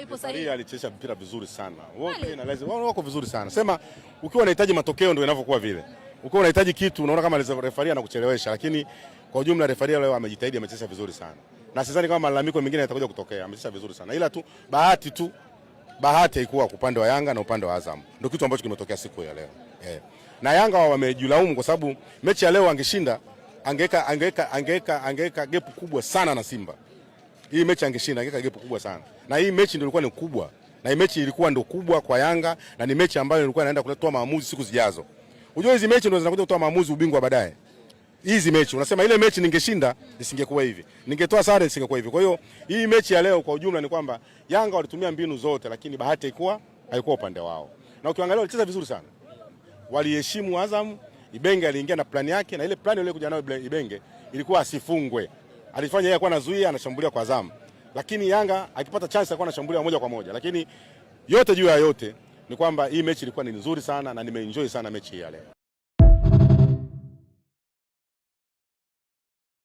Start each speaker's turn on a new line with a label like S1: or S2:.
S1: ipo sahihi.
S2: Alicheza mpira vizuri sana. Wote na lazima wako vizuri sana. Sema ukiwa unahitaji matokeo ndio inavyokuwa vile. Ukiwa unahitaji kitu unaona kama refaria anakuchelewesha, lakini kwa ujumla refaria leo amejitahidi, amecheza vizuri sana. Na sidhani kama malalamiko mengine yatakuja kutokea. Amecheza vizuri sana. Ila tu bahati haikuwa upande wa Yanga na upande wa Azam. Ndio kitu ambacho kimetokea siku ya leo. Na Yanga wamejilaumu kwa sababu mechi ya leo angeshinda angeweka gap kubwa sana na Simba. Hii mechi angeshinda angeweka gap kubwa sana. Na hii mechi ndio ilikuwa ni kubwa. Na hii mechi ilikuwa ndio kubwa kwa Yanga na ni mechi ambayo ilikuwa inaenda kutoa maamuzi siku zijazo. Unajua hizi mechi ndio zinakuja kutoa maamuzi ubingwa baadaye. Hizi mechi unasema ile mechi ningeshinda isingekuwa hivi. Ningetoa sare isingekuwa hivi. Kwa hiyo hii mechi ya leo kwa ujumla ni kwamba Yanga walitumia mbinu zote lakini bahati haikuwa upande wao. Na ukiangalia walicheza vizuri sana. Waliheshimu Azam. Ibenge aliingia na plani yake na ile plani ile kuja nayo Ibenge ilikuwa asifungwe. Alifanya yeye kwa anazuia, anashambulia kwa Azam. Lakini Yanga akipata chance alikuwa anashambulia moja kwa moja. Lakini yote juu ya yote ni kwamba hii mechi ilikuwa ni nzuri sana na nimeenjoy sana mechi hii ya leo.